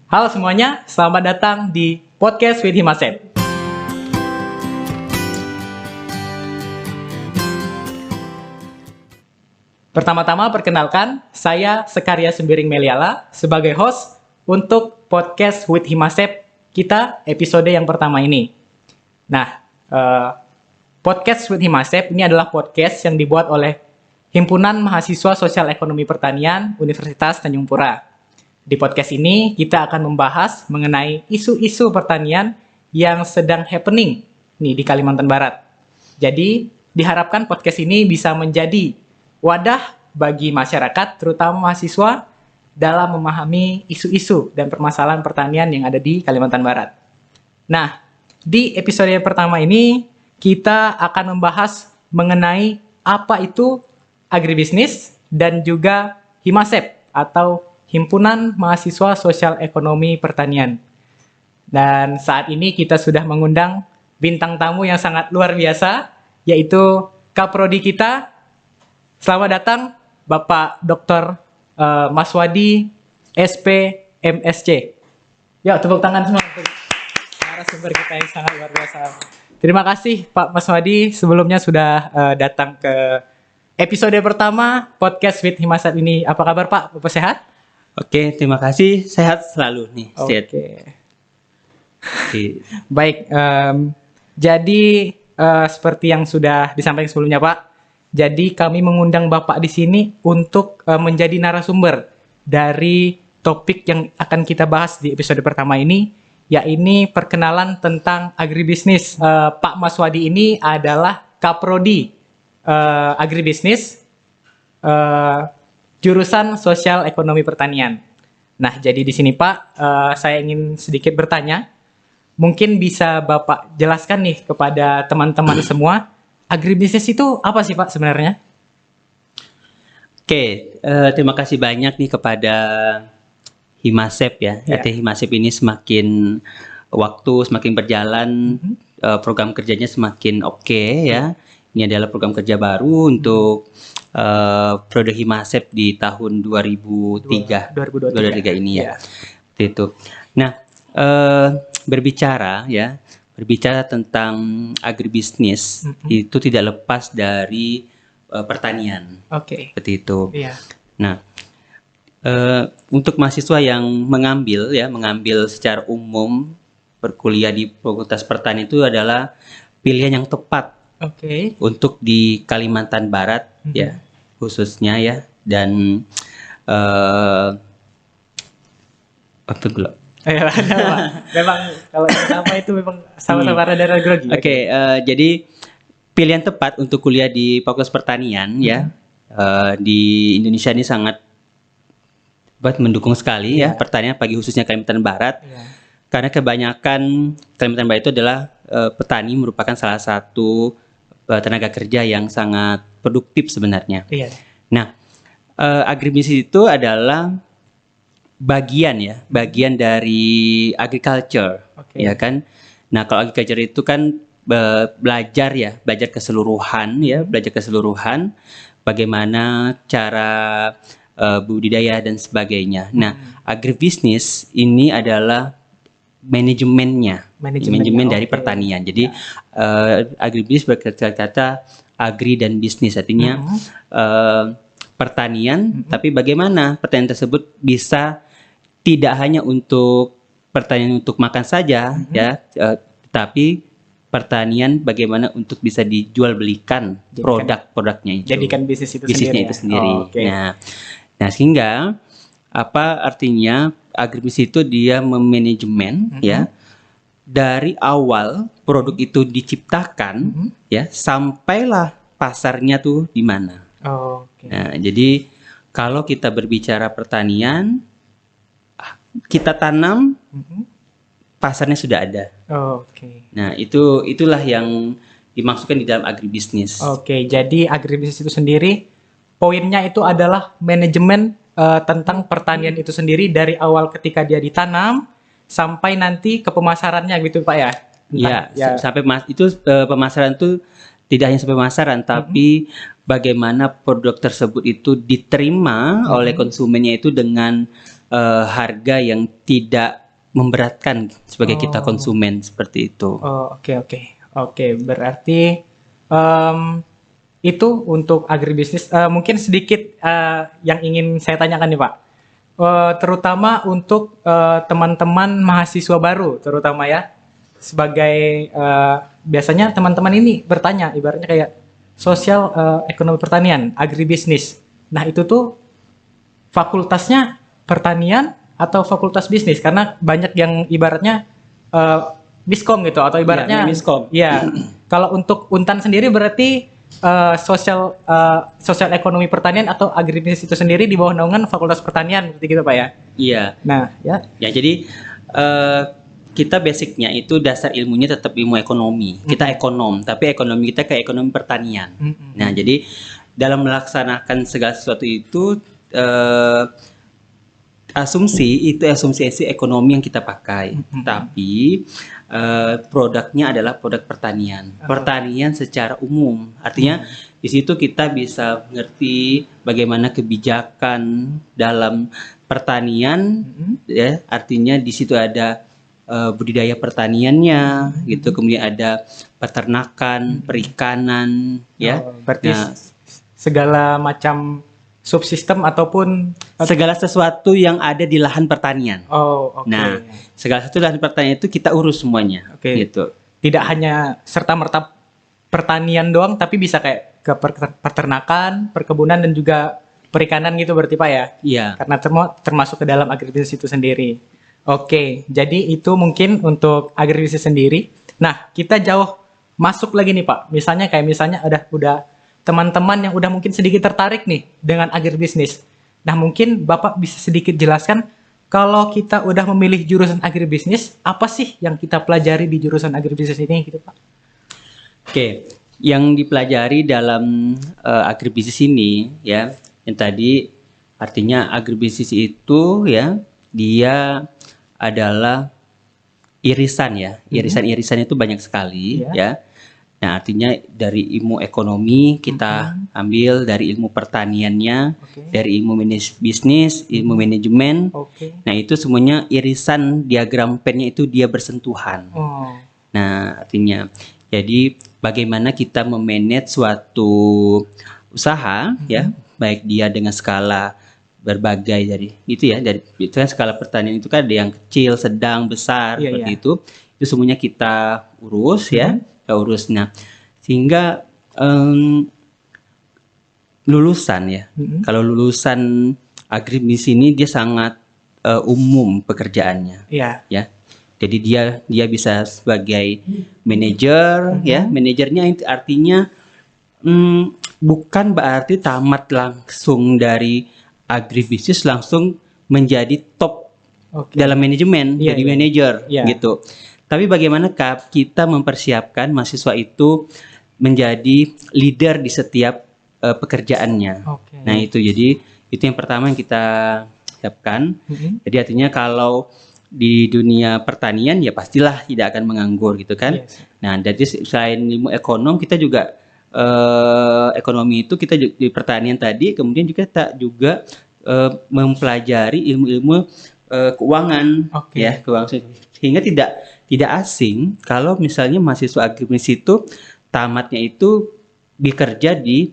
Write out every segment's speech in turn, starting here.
Halo semuanya, selamat datang di Podcast with Himasep. Pertama-tama perkenalkan, saya Sekarya Sembiring Meliala sebagai host untuk Podcast with Himasep kita episode yang pertama ini. Nah, Podcast with Himasep ini adalah podcast yang dibuat oleh Himpunan Mahasiswa Sosial Ekonomi Pertanian Universitas Tanjung Pura. Di podcast ini kita akan membahas mengenai isu-isu pertanian yang sedang happening nih di Kalimantan Barat. Jadi, diharapkan podcast ini bisa menjadi wadah bagi masyarakat, terutama mahasiswa, dalam memahami isu-isu dan permasalahan pertanian yang ada di Kalimantan Barat. Nah, di episode yang pertama ini, kita akan membahas mengenai apa itu agribisnis dan juga Himasep atau Himpunan Mahasiswa Sosial Ekonomi Pertanian. Dan saat ini kita sudah mengundang bintang tamu yang sangat luar biasa, yaitu Kaprodi kita. Selamat datang Bapak Dr. Maswadi, SP, MSc. Ya, tepuk tangan semua untuk narasumber kita yang sangat luar biasa. Terima kasih Pak Maswadi sebelumnya sudah datang ke episode pertama Podcast with Himasep ini. Apa kabar Pak? Bapak sehat? Oke, terima kasih. Sehat selalu nih. Oke. Baik, jadi seperti yang sudah disampaikan sebelumnya Pak, jadi kami mengundang Bapak di sini untuk menjadi narasumber dari topik yang akan kita bahas di episode pertama ini, yaitu perkenalan tentang agribisnis. Pak Maswadi ini adalah Kaprodi agribisnis jurusan Sosial Ekonomi Pertanian. Nah, jadi di sini Pak, saya ingin sedikit bertanya. Mungkin bisa Bapak jelaskan nih kepada teman-teman semua, agribisnis itu apa sih Pak sebenarnya? Oke, terima kasih banyak nih kepada Himasep ya. Himasep ini semakin waktu semakin berjalan, program kerjanya semakin oke ya. Ini adalah program kerja baru untuk periode Himasep di tahun 2023 ini ya. Itu. Nah, berbicara tentang agribisnis itu tidak lepas dari pertanian. Oke. Seperti itu. Iya. Nah, untuk mahasiswa yang mengambil secara umum berkuliah di Fakultas Pertanian itu adalah pilihan yang tepat. Oke. Untuk di Kalimantan Barat ya khususnya ya, dan memang kalau nama itu memang sama-sama rada grogi. Oke, jadi pilihan tepat untuk kuliah di Fakultas Pertanian ya di Indonesia ini sangat mendukung sekali ya pertanian, pagi khususnya Kalimantan Barat. Karena kebanyakan Kalimantan Barat itu adalah petani, merupakan salah satu tenaga kerja yang sangat produktif sebenarnya. Nah, agribisnis itu adalah bagian dari agriculture, ya kan? Nah, kalau agriculture itu kan belajar keseluruhan bagaimana cara budidaya dan sebagainya. Nah, agribisnis ini adalah manajemen dari pertanian. Jadi agribisnis berkata agri dan bisnis, artinya pertanian, tapi bagaimana pertanian tersebut bisa tidak hanya untuk pertanian untuk makan saja ya, tapi pertanian bagaimana untuk bisa dijual belikan produk-produknya itu. Jadikan bisnisnya itu sendiri. Nah, sehingga apa artinya agribisnis itu dia memanajemen ya dari awal produk itu diciptakan ya sampailah pasarnya tuh di mana. Nah, jadi kalau kita berbicara pertanian, kita tanam, pasarnya sudah ada. Nah, itulah yang dimaksudkan di dalam agribisnis. Jadi agribisnis itu sendiri poinnya itu adalah manajemen tentang pertanian itu sendiri dari awal ketika dia ditanam sampai nanti ke pemasarannya gitu Pak ya? Sampai pemasaran itu tidak hanya sampai pemasaran, tapi bagaimana produk tersebut itu diterima oleh konsumennya itu dengan harga yang tidak memberatkan sebagai kita konsumen seperti itu. Oh, oke. Berarti em, itu untuk agribisnis. Mungkin sedikit yang ingin saya tanyakan nih Pak. Terutama untuk teman-teman mahasiswa baru, terutama ya, sebagai biasanya teman-teman ini bertanya, ibaratnya kayak sosial ekonomi pertanian, agribisnis. Nah itu tuh fakultasnya pertanian atau fakultas bisnis? Karena banyak yang ibaratnya Biskom gitu, atau ibaratnya Ya, Miskom. ya. Kalau untuk Untan sendiri berarti sosial ekonomi pertanian atau agribisnis itu sendiri di bawah naungan Fakultas Pertanian, seperti gitu Pak ya. Iya. Nah, ya. Ya, jadi kita basicnya itu dasar ilmunya tetap ilmu ekonomi. Kita ekonom, tapi ekonomi kita ke ekonomi pertanian. Nah, jadi dalam melaksanakan segala sesuatu itu asumsi ekonomi yang kita pakai. Tapi produknya adalah produk pertanian. Pertanian secara umum. Artinya di situ kita bisa mengerti bagaimana kebijakan dalam pertanian, ya. Artinya di situ ada budidaya pertaniannya, gitu. Kemudian ada peternakan, perikanan, ya. Berarti segala macam subsistem ataupun segala sesuatu yang ada di lahan pertanian. oke. Nah, segala sesuatu lahan pertanian itu kita urus semuanya, gitu. Tidak hanya serta-merta pertanian doang, tapi bisa kayak ke peternakan, perkebunan, dan juga perikanan gitu berarti Pak ya? Iya. Karena termasuk ke dalam agribisnis itu sendiri. Oke, jadi itu mungkin untuk agribisnis sendiri. Nah, kita jauh masuk lagi nih Pak. Misalnya udah teman-teman yang udah mungkin sedikit tertarik nih dengan agribisnis. Nah, mungkin Bapak bisa sedikit jelaskan kalau kita udah memilih jurusan agribisnis, apa sih yang kita pelajari di jurusan agribisnis ini gitu Pak? Oke, yang dipelajari dalam agribisnis ini ya, yang tadi artinya agribisnis itu ya, dia adalah irisan ya. Irisan-irisan itu banyak sekali ya. Nah, artinya dari ilmu ekonomi kita ambil, dari ilmu pertaniannya, dari ilmu bisnis, ilmu manajemen. Nah, itu semuanya irisan diagram pennya itu dia bersentuhan. Nah, artinya jadi bagaimana kita memanage suatu usaha ya, baik dia dengan skala berbagai dari itu ya, dari itu kan skala pertanian itu kan ada yang kecil, sedang, besar seperti itu semuanya kita urus ya. Urusnya sehingga lulusan ya, kalau lulusan agribisnis ini dia sangat umum pekerjaannya ya, jadi dia bisa sebagai manajer ya. Manajernya artinya bukan berarti tamat langsung dari agribisnis langsung menjadi top dalam manajemen, jadi manajer gitu. Tapi bagaimana kita mempersiapkan mahasiswa itu menjadi leader di setiap pekerjaannya. Nah, itu jadi itu yang pertama yang kita siapkan. Jadi artinya kalau di dunia pertanian ya pastilah tidak akan menganggur gitu kan. Nah, jadi selain ilmu ekonom kita juga ekonomi itu kita di pertanian tadi, kemudian juga kita juga mempelajari ilmu-ilmu keuangan ya, keuangan, sehingga tidak asing kalau misalnya mahasiswa agribisnis itu tamatnya itu bekerja di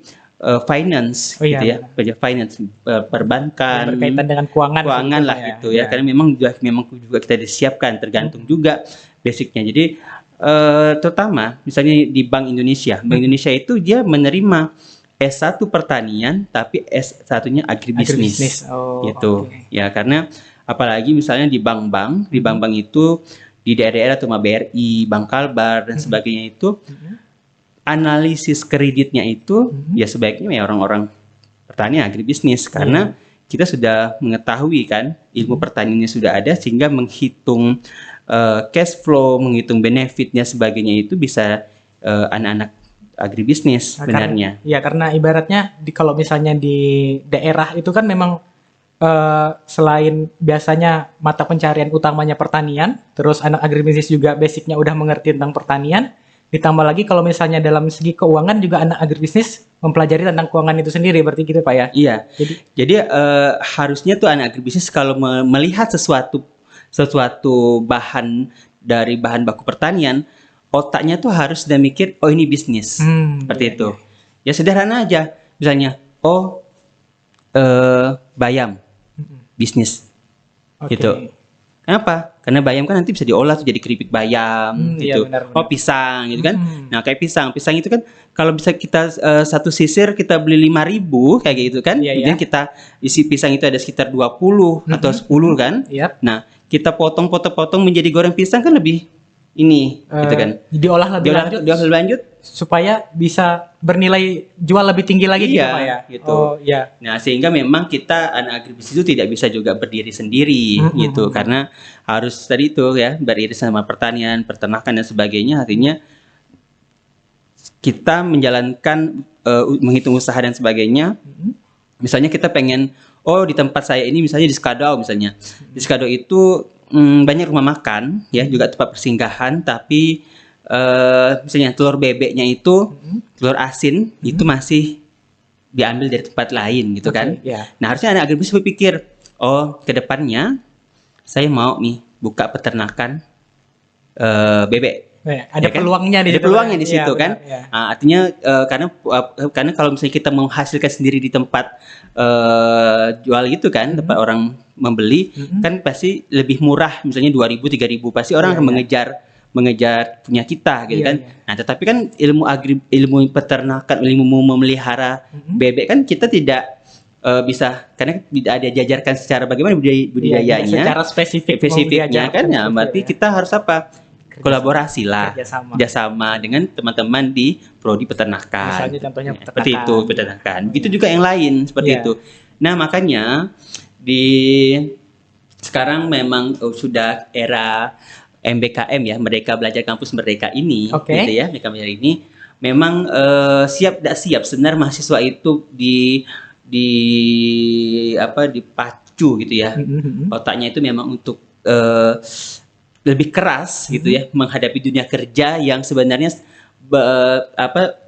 finance gitu ya, finance, perbankan, berkaitan dengan keuangan lah gitu ya, karena memang juga kita disiapkan, tergantung juga basicnya. Jadi terutama misalnya di Bank Indonesia itu dia menerima S1 pertanian tapi S1-nya agribisnis gitu ya, karena apalagi misalnya di bank-bank itu di daerah-daerah atau BRI, Bank Kalbar dan sebagainya itu analisis kreditnya itu ya sebaiknya ya orang-orang pertanian agribisnis, karena kita sudah mengetahui kan ilmu pertaniannya sudah ada, sehingga menghitung cash flow, menghitung benefitnya sebagainya itu bisa anak-anak agribisnis sebenarnya. Karena ibaratnya kalau misalnya di daerah itu kan memang selain biasanya mata pencarian utamanya pertanian, terus anak agribisnis juga basicnya udah mengerti tentang pertanian. Ditambah lagi kalau misalnya dalam segi keuangan juga anak agribisnis mempelajari tentang keuangan itu sendiri, berarti gitu Pak ya? Iya. Jadi, Jadi harusnya tuh anak agribisnis kalau melihat sesuatu bahan dari bahan baku pertanian, otaknya tuh harus sudah mikir, oh ini bisnis, seperti iya, itu. iya. Ya sederhana aja, misalnya, oh bayam, bisnis, Oke. gitu. Kenapa? Karena bayam kan nanti bisa diolah tuh jadi keripik bayam, Iya, gitu. benar-benar. Oh pisang, gitu kan? Hmm. Nah kayak pisang itu kan kalau bisa kita satu sisir kita beli 5.000 kayak gitu kan? Iya, Kemudian iya. kita isi pisang itu ada sekitar 20 atau 10 kan? Iya. Nah kita potong menjadi goreng pisang kan lebih ini, gitu kan? Diolah lebih lanjut Diolah lebih lanjut. supaya bisa bernilai jual lebih tinggi lagi gitu Iya, Pak ya? gitu. Oh iya. Nah, sehingga memang kita anak agribisnis itu tidak bisa juga berdiri sendiri gitu karena harus tadi itu ya beriris sama pertanian, peternakan dan sebagainya. Artinya kita menjalankan menghitung usaha dan sebagainya. Misalnya kita pengen di tempat saya ini misalnya di Skadau misalnya. Di Skadau itu banyak rumah makan ya, juga tempat persinggahan tapi misalnya telur bebeknya itu telur asin itu masih diambil dari tempat lain gitu kan. Iya. Nah harusnya anak agribisnis berpikir, ke depannya saya mau nih buka peternakan bebek. Ada Ya kan? peluangnya di Ada situ. peluangnya di Iya, situ kan. benar, iya. Nah, artinya karena kalau misalnya kita menghasilkan sendiri di tempat jual gitu kan, tempat orang membeli kan pasti lebih murah, misalnya 2.000 3.000 pasti orang Iya, akan iya. mengejar punya kita gitu Iya, kan. iya. Nah, tetapi kan ilmu peternakan, ilmu memelihara bebek kan kita tidak bisa karena tidak ada diajarkan secara bagaimana budidayanya. Iya, secara spesifiknya Spesifiknya kan ya, berarti kita harus apa? Kolaborasi lah, Kerjasama. kerjasama dengan teman-teman di prodi peternakan. Misalnya contohnya Ya, seperti peternakan. itu peternakan. Begitu juga yang lain seperti Iya. itu. Nah makanya di sekarang memang sudah era MBKM ya, Merdeka Belajar Kampus Merdeka ini, Oke. gitu ya, Merdeka Belajar ini memang siap tidak siap sebenarnya mahasiswa itu dipacu gitu ya, otaknya itu memang untuk lebih keras gitu ya menghadapi dunia kerja yang sebenarnya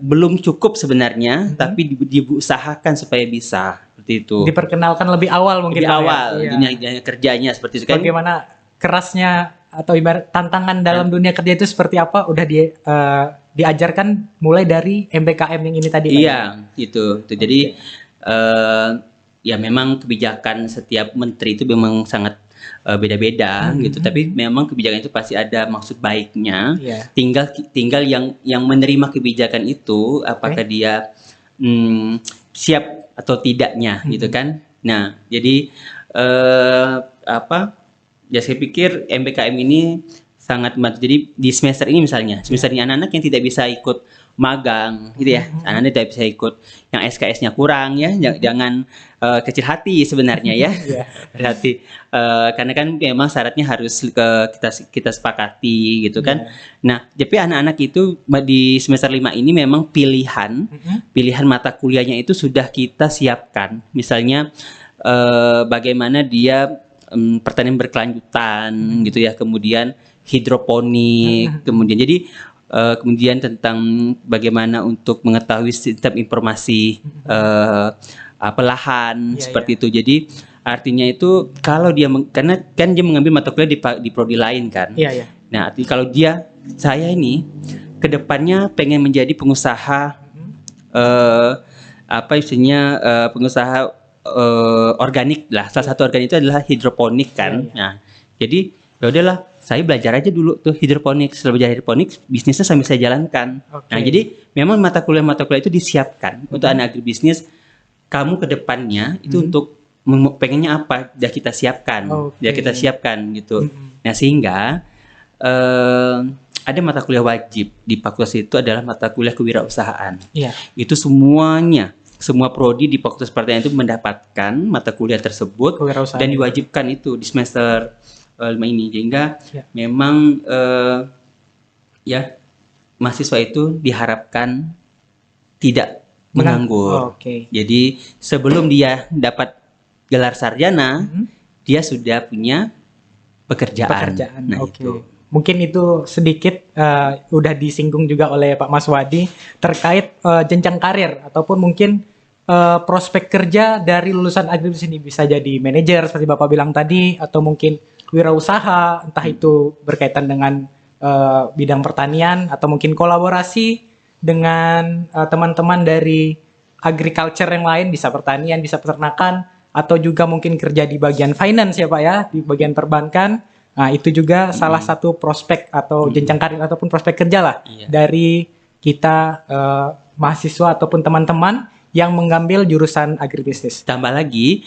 belum cukup sebenarnya tapi diusahakan supaya bisa seperti itu. Diperkenalkan lebih awal mungkin Lebih Pak, ya? awal Iya. dunia kerjanya seperti itu kan. Bagaimana kerasnya atau ibarat tantangan dalam dunia kerja itu seperti apa udah diajarkan mulai dari MBKM yang ini tadi Pak, ya? Iya, itu. Jadi ya memang kebijakan setiap menteri itu memang sangat beda-beda gitu. Tapi memang kebijakan itu pasti ada maksud baiknya. Iya. Tinggal yang menerima kebijakan itu apakah dia siap atau tidaknya gitu kan. Nah, jadi ya saya pikir MBKM ini sangat membantu. Jadi di semester ini misalnya, semester ini anak-anak yang tidak bisa ikut magang gitu ya, anak-anak tidak bisa ikut, yang SKS-nya kurang ya, jangan kecil hati sebenarnya ya. Berarti karena kan memang syaratnya harus kita sepakati gitu kan. Nah, tapi anak-anak itu di semester 5 ini memang pilihan mata kuliahnya itu sudah kita siapkan. Misalnya bagaimana dia pertanian berkelanjutan gitu ya, kemudian hidroponik, kemudian jadi kemudian tentang bagaimana untuk mengetahui sistem informasi lahan seperti itu. Jadi artinya itu kalau dia karena kan dia mengambil mata kuliah di prodi lain kan. Iya. Nah, artinya kalau saya ini kedepannya pengen menjadi pengusaha pengusaha organik lah. Salah satu organik itu adalah hidroponik kan. Nah, jadi ya udahlah, saya belajar aja dulu tuh hidroponik. Setelah belajar hidroponik, bisnisnya sambil saya jalankan. Nah, jadi memang mata kuliah itu disiapkan untuk anak agribisnis. Kamu ke depannya itu untuk pengennya apa? Udah kita siapkan. Udah kita siapkan gitu. Nah, sehingga ada mata kuliah wajib di fakultas itu adalah mata kuliah kewirausahaan. Iya. Itu semua prodi di fakultas pertanian itu mendapatkan mata kuliah tersebut dan diwajibkan itu di semester 5 ini, sehingga memang mahasiswa itu diharapkan tidak menganggur. Jadi sebelum dia dapat gelar sarjana, dia sudah punya pekerjaan. Nah, itu. mungkin itu sedikit udah disinggung juga oleh Pak Mas Wadi terkait jenjang karir ataupun mungkin prospek kerja dari lulusan agribisnis ini, bisa jadi manajer seperti Bapak bilang tadi, atau mungkin wirausaha, entah itu berkaitan dengan bidang pertanian, atau mungkin kolaborasi dengan teman-teman dari agriculture yang lain, bisa pertanian, bisa peternakan, atau juga mungkin kerja di bagian finance ya Pak ya, di bagian perbankan. Nah itu juga salah satu prospek atau jenjang karir ataupun prospek kerja lah dari kita mahasiswa ataupun teman-teman yang mengambil jurusan agribisnis. Tambah lagi,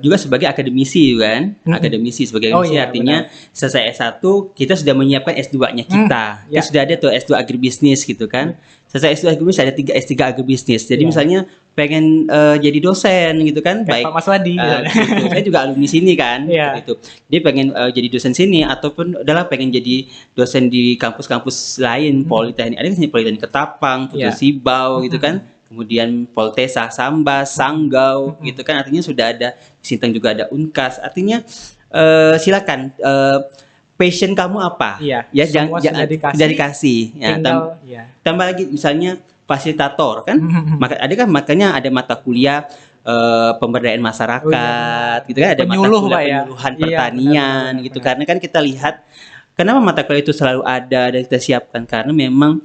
juga sebagai akademisi kan, akademisi sebagai akademisi artinya benar. Selesai S1 kita sudah menyiapkan S2-nya kita. Kita sudah ada tuh S2 agribisnis gitu kan. Selesai S2 agribisnis ada 3 S3 agribisnis. Jadi misalnya pengen jadi dosen gitu kan, baik Pak Mas Wadi. Gitu. Saya juga alumni sini kan, gitu. Dia pengen jadi dosen sini ataupun adalah pengen jadi dosen di kampus-kampus lain, Politeknik. Ada kan Politeknik Ketapang, Putus Sibau gitu kan. Kemudian Poltesa, Sambas, Sanggau, gitu kan, artinya sudah ada Sintang juga ada Unkas, artinya silakan passion kamu apa, ya jangan dikasih, ya, tambah lagi misalnya fasilitator kan, makanya ada mata kuliah pemberdayaan masyarakat, gitu kan, ada penyuluh, mata kuliah penyuluhan pertanian, gitu, karena kan kita lihat kenapa mata kuliah itu selalu ada dan kita siapkan karena memang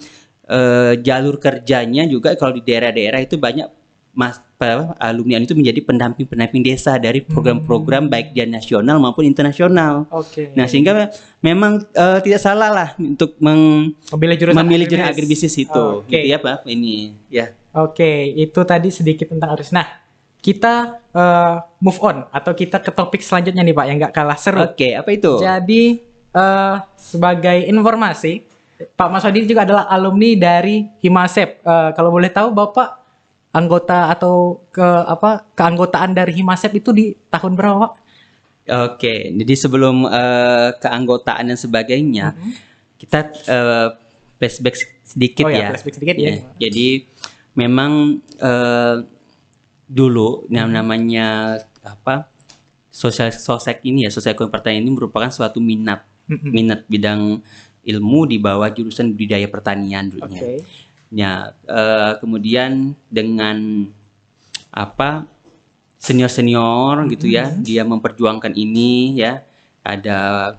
jalur kerjanya juga kalau di daerah-daerah itu banyak alumni itu menjadi pendamping desa dari program-program baik dia nasional maupun internasional. Nah sehingga memang tidak salah lah untuk memilih jurusan agribisnis itu, gitu ya Pak. Ini ya. Itu tadi sedikit tentang agribisnis. Nah kita move on atau kita ke topik selanjutnya nih Pak yang nggak kalah seru. Apa itu? Jadi sebagai informasi, Pak Mas Wadi juga adalah alumni dari Himasep. Kalau boleh tahu Bapak anggota atau keanggotaan dari Himasep itu di tahun berapa Pak? Jadi sebelum keanggotaan dan sebagainya, kita flashback sedikit flashback sedikit ya. Jadi memang dulu yang namanya sosek ini ya, sosial ekonomi pertanian ini merupakan suatu minat bidang ilmu di bawah jurusan budidaya pertanian dulunya. Kemudian dengan senior gitu ya, dia memperjuangkan ini ya.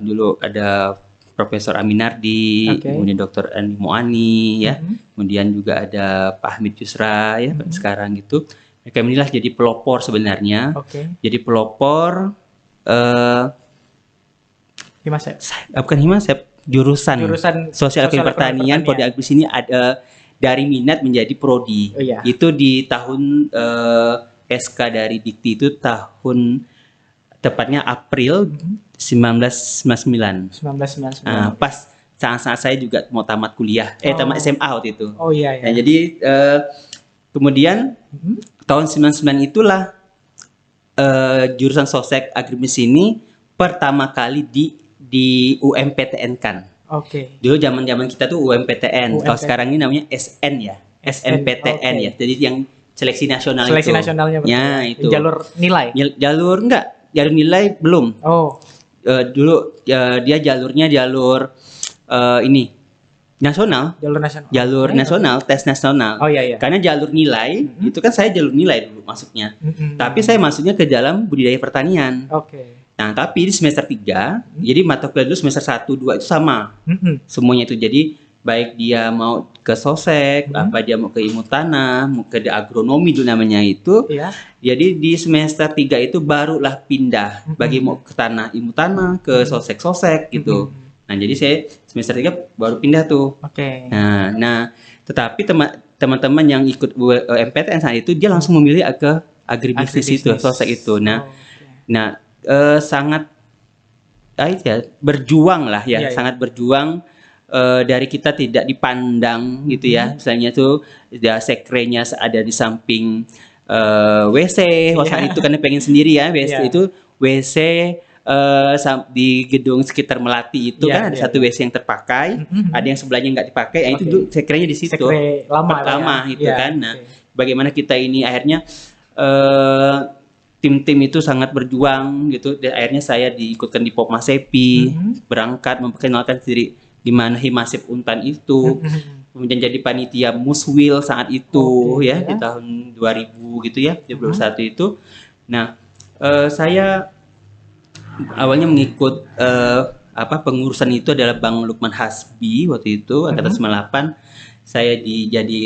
Dulu ada Profesor Aminardi, kemudian Dr. Andi Muani ya, kemudian juga ada Pak Hamid Yusra ya sekarang gitu. Mereka inilah jadi pelopor sebenarnya. Jadi pelopor Himasep. Bukan Himasep. Jurusan sosial ekonomi pertanian prodi agribisnis ini ada dari minat menjadi prodi. Itu di tahun SK dari Dikti itu tahun tepatnya April 1999. Pas saat saya juga mau tamat kuliah, tamat SMA waktu itu. Nah, jadi kemudian tahun 99 itulah jurusan sosek agribisnis ini pertama kali di UMPTN kan. Dulu zaman kita tuh UMPTN. Kalau sekarang ini namanya SN ya, SNPTN ya. Jadi yang seleksi nasional itu. Seleksi nasionalnya betul. Ya, itu. Jalur nilai. Jalur nilai belum. Dulu dia jalurnya ini nasional. Jalur nasional, tes nasional. Karena jalur nilai itu kan saya jalur nilai dulu masuknya. Tapi saya masuknya ke dalam budidaya pertanian. Nah, tapi di semester 3, jadi mata kuliah dulu semester 1, 2 itu sama. Semuanya itu. Jadi, baik dia mau ke sosek, dia mau ke ilmu tanah, mau ke agronomi dulu namanya itu. Jadi, di semester 3 itu barulah pindah. Bagi mau ke ilmu tanah, ke sosek-sosek gitu. Nah, jadi saya semester 3 baru pindah tuh. Nah, tetapi teman-teman yang ikut MPTN saat itu, dia langsung memilih ke agribisnis itu, sosek itu. Nah, sangat berjuang lah ya, sangat berjuang dari kita tidak dipandang gitu ya. Misalnya tuh sekrenya ada di samping WC, saat itu karena pengen sendiri ya, WC di gedung sekitar Melati itu kan ada satu WC yang terpakai, ada yang sebelahnya nggak dipakai, itu dulu sekrenya di situ. Lama itu kan. Nah, bagaimana kita ini akhirnya tim-tim itu sangat berjuang gitu, dan akhirnya saya diikutkan di Popmasepi, berangkat memperkenalkan diri di mana Himasep Untan itu, kemudian jadi panitia Muswil saat itu ya di tahun 2000 gitu ya, 2021 itu. Nah, saya awalnya mengikut pengurusan itu adalah Bang Lukman Hasbi waktu itu angkatan 98. Saya jadi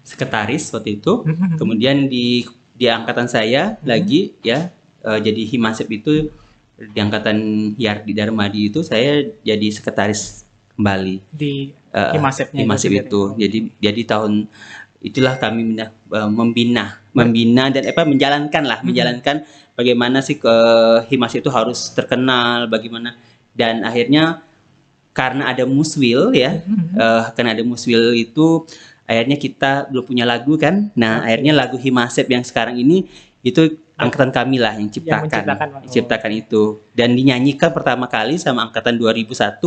sekretaris waktu itu. Kemudian di angkatan saya lagi ya jadi Himasep itu di angkatan Yardi Darmadi itu saya jadi sekretaris kembali di Himasepnya Himasep itu. Jadi tahun itulah kami membina dan menjalankan bagaimana sih Himasep itu harus terkenal, bagaimana, dan akhirnya karena ada Muswil ya, karena ada Muswil itu akhirnya kita belum punya lagu kan. Nah, akhirnya lagu Himasep yang sekarang ini itu angkatan kami lah yang ciptakan itu, dan dinyanyikan pertama kali sama angkatan 2001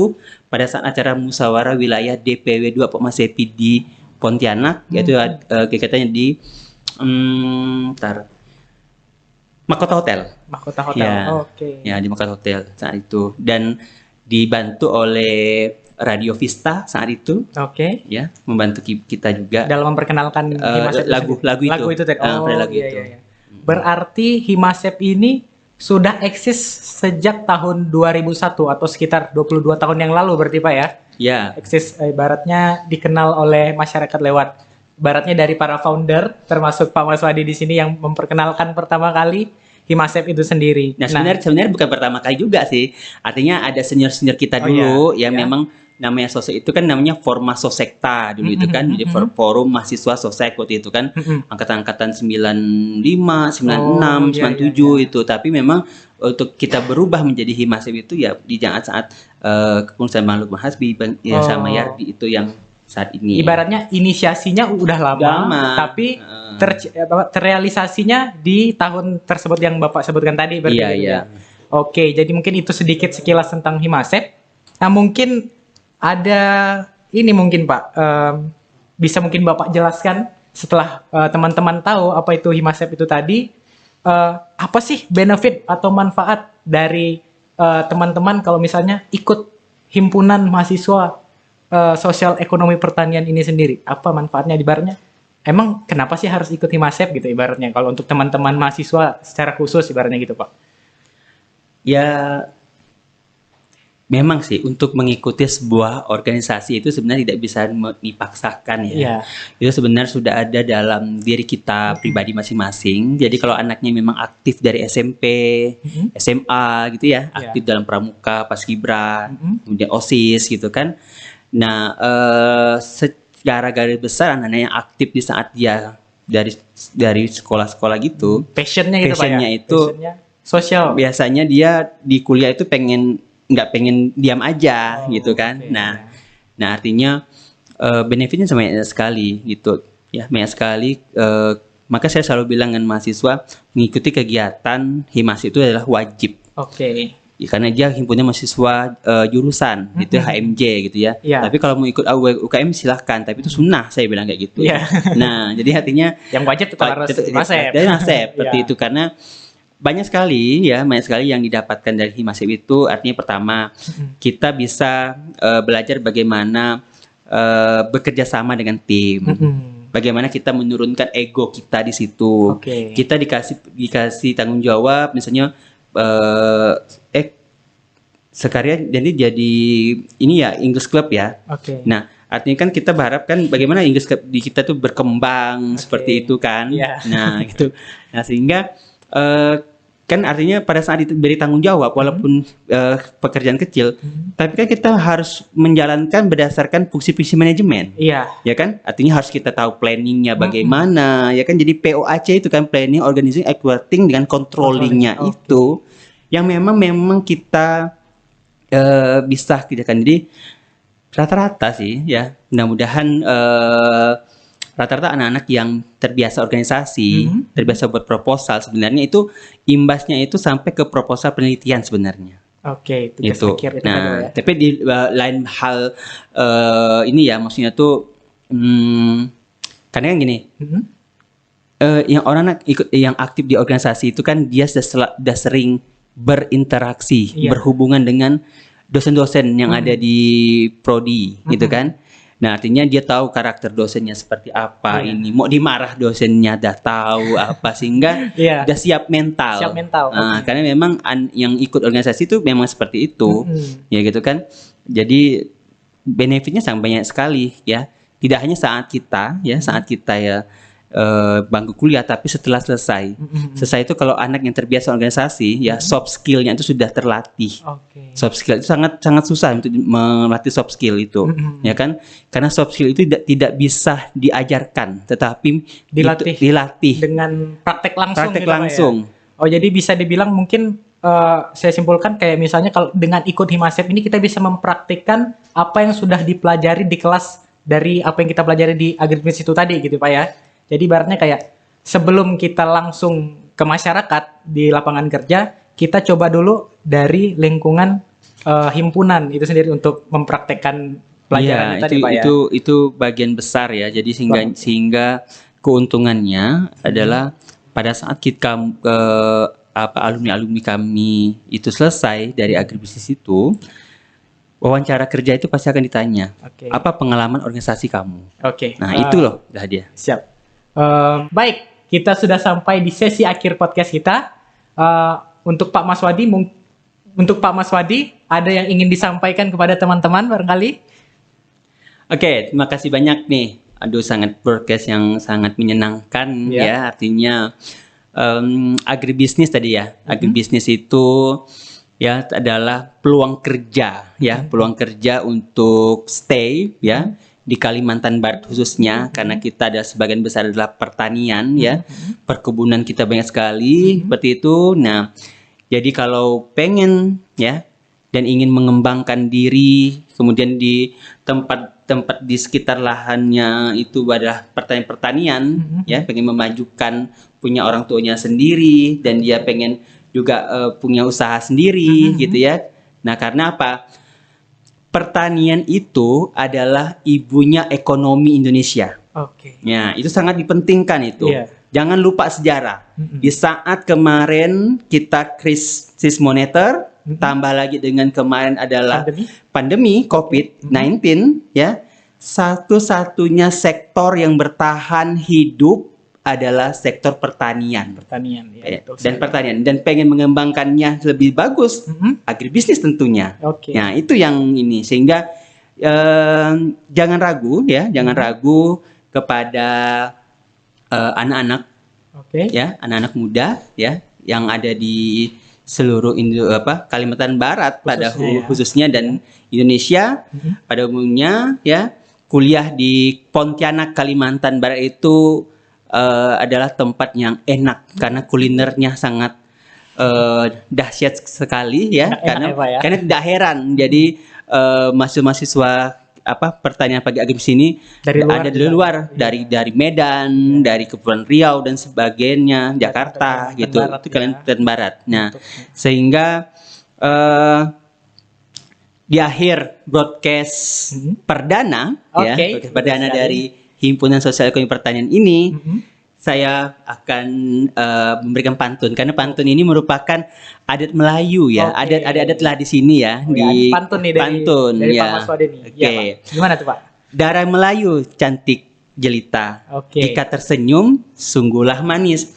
pada saat acara musyawarah wilayah DPW 2 Popmasepi di Pontianak, yaitu kegiatannya di Mahkota Hotel. Ya, ya di Mahkota Hotel saat itu, dan dibantu oleh Radio Vista saat itu. Ya, membantu kita juga dalam memperkenalkan Himasep lagu itu tadi. Iya. Berarti Himasep ini sudah eksis sejak tahun 2001 atau sekitar 22 tahun yang lalu berarti Pak ya? Ya. Eksis ibaratnya dikenal oleh masyarakat lewat ibaratnya dari para founder termasuk Pak Maswadi di sini yang memperkenalkan pertama kali Himasep itu sendiri. Nah, sebenarnya bukan pertama kali juga sih. Artinya ada senior-senior kita dulu yang memang namanya sosek itu kan namanya Forma Sosekta dulu itu kan, jadi forum mahasiswa sosek waktu itu kan, angkatan-angkatan 95, 96, 97 itu. Tapi memang untuk kita berubah menjadi Himasep itu ya di saat kepengurusan Bang Lukman Hasbi sama Yardi itu yang saat ini. Ibaratnya inisiasinya udah lama. Tapi terrealisasinya di tahun tersebut yang Bapak sebutkan tadi berarti. Iya. Oke, jadi mungkin itu sedikit sekilas tentang Himasep. Nah, mungkin ada ini mungkin Pak, bisa mungkin Bapak jelaskan setelah teman-teman tahu apa itu Himasep itu tadi, apa sih benefit atau manfaat dari teman-teman kalau misalnya ikut himpunan mahasiswa sosial ekonomi pertanian ini sendiri? Apa manfaatnya ibaratnya? Emang kenapa sih harus ikut Himasep gitu ibaratnya kalau untuk teman-teman mahasiswa secara khusus ibaratnya gitu Pak? Ya, memang sih untuk mengikuti sebuah organisasi itu sebenarnya tidak bisa dipaksakan ya. Itu sebenarnya sudah ada dalam diri kita pribadi masing-masing. Jadi kalau anaknya memang aktif dari SMP, SMA gitu ya, aktif dalam pramuka, paskibra, kemudian OSIS gitu kan. Nah, secara garis besar anak-anak yang aktif di saat dia dari sekolah-sekolah gitu, passionnya gitu Pak ya? Itu sosial. Biasanya dia di kuliah itu nggak pengen diam aja gitu kan. Nah artinya benefitnya banyak sekali gitu ya, banyak sekali. Maka saya selalu bilang dengan mahasiswa, mengikuti kegiatan Himas itu adalah wajib. Ya, karena dia himpunnya mahasiswa jurusan itu HMJ gitu ya. Tapi kalau mau ikut UKM silahkan, tapi itu sunnah saya bilang kayak gitu. Nah, jadi artinya yang wajib tetap harus Himasep. Seperti itu, karena banyak sekali yang didapatkan dari Himasep itu. Artinya pertama, kita bisa belajar bagaimana bekerja sama dengan tim. Bagaimana kita menurunkan ego kita di situ. Kita dikasih tanggung jawab, misalnya Sekarya jadi ini ya English Club ya. Nah, artinya kan kita berharap kan bagaimana English Club di kita tuh berkembang seperti itu kan. Nah, gitu. Nah, sehingga kan artinya pada saat diberi tanggung jawab walaupun pekerjaan kecil, tapi kan kita harus menjalankan berdasarkan fungsi-fungsi manajemen. Ya kan? Artinya harus kita tahu planningnya bagaimana, ya kan? Jadi POAC itu kan planning, organizing, executing dengan controllingnya itu yang memang kita bisa kerjakan. Jadi rata-rata sih ya, mudah-mudahan rata-rata anak-anak yang terbiasa organisasi, terbiasa buat proposal, sebenarnya itu imbasnya itu sampai ke proposal penelitian sebenarnya. Itu. Nah, tapi di lain hal ini ya, maksudnya tuh karena kan gini, yang orang ikut yang aktif di organisasi itu kan dia sudah sering berinteraksi, Iya. berhubungan dengan dosen-dosen yang ada di prodi gitu kan. Nah, artinya dia tahu karakter dosennya seperti apa Iya. ini. Mau dimarah dosennya dah tahu apa sehingga Iya. udah siap mental. Siap mental, Nah, oke. karena memang yang ikut organisasi itu memang seperti itu. Ya gitu kan. Jadi benefitnya sangat banyak sekali ya. Tidak hanya saat kita ya bangku kuliah, tapi setelah selesai. Selesai itu kalau anak yang terbiasa organisasi ya soft skill-nya itu sudah terlatih. Oke. Soft skill itu sangat susah untuk melatih soft skill itu, ya kan? Karena soft skill itu tidak bisa diajarkan, tetapi dilatih Dengan praktek langsung. Praktek gitu, Pak, ya? langsung. Oh, jadi bisa dibilang mungkin saya simpulkan kayak misalnya kalau dengan ikut Himasep ini kita bisa mempraktikkan apa yang sudah dipelajari di kelas dari apa yang kita pelajari di agribisnis itu tadi gitu Pak ya. Jadi ibaratnya kayak sebelum kita langsung ke masyarakat di lapangan kerja, kita coba dulu dari lingkungan himpunan itu sendiri untuk mempraktekkan pelajaran tadi Pak ya. Itu bagian besar ya. Jadi sehingga keuntungannya adalah pada saat kita alumni kami itu selesai dari agribisnis itu, wawancara kerja itu pasti akan ditanya, apa pengalaman organisasi kamu? Nah, itu loh dah dia. Siap. Baik, kita sudah sampai di sesi akhir podcast kita. Untuk Pak Mas Wadi, ada yang ingin disampaikan kepada teman-teman barangkali? Oke, terima kasih banyak nih. Aduh, sangat podcast yang sangat menyenangkan ya. Artinya agribisnis tadi ya. Agribisnis itu ya adalah peluang kerja ya, peluang kerja untuk stay ya di Kalimantan Barat khususnya karena kita ada sebagian besar adalah pertanian ya. Perkebunan kita banyak sekali seperti itu. Nah, jadi kalau pengen ya dan ingin mengembangkan diri kemudian di tempat di sekitar lahannya itu adalah pertanian ya, pengen memajukan punya orang tuanya sendiri dan dia pengen juga punya usaha sendiri gitu ya. Nah, karena apa? Pertanian itu adalah ibunya ekonomi Indonesia. Ya, itu sangat dipentingkan itu. Jangan lupa sejarah. Di saat kemarin kita krisis moneter, tambah lagi dengan kemarin adalah pandemi COVID-19 ya. Satu-satunya sektor yang bertahan hidup adalah sektor pertanian. Pertanian dan pengen mengembangkannya lebih bagus, agribisnis tentunya. Nah, itu yang ini sehingga jangan ragu ya, jangan ragu kepada anak-anak ya, anak-anak muda ya yang ada di seluruh Kalimantan Barat khususnya dan Indonesia pada umumnya ya. Kuliah di Pontianak Kalimantan Barat itu adalah tempat yang enak karena kulinernya sangat dahsyat sekali ya, karena tidak heran jadi mahasiswa pertanian pagi agribisnis ini ada dari luar, dari Medan, dari Kepulauan Riau dan sebagainya, Jakarta gitu, itu Kalimantan Barat. Nah, sehingga di akhir broadcast perdana broadcast perdana dari Himpunan Sosial Ekonomi Pertanian ini, saya akan memberikan pantun karena pantun ini merupakan adat Melayu ya, adat lah di sini ya, di pantun nih dari Pak Mas Wadi nih. Gimana tuh Pak? Darah Melayu cantik jelita, jika tersenyum sungguhlah manis.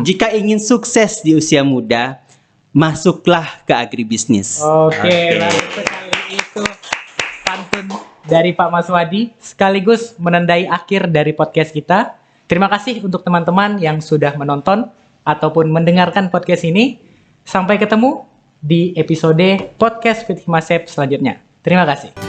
Jika ingin sukses di usia muda, masuklah ke agribisnis. Baik sekali itu pantun dari Pak Mas Wadi sekaligus menandai akhir dari podcast kita. Terima kasih untuk teman-teman yang sudah menonton ataupun mendengarkan podcast ini. Sampai ketemu di episode podcast with Himasep selanjutnya. Terima kasih.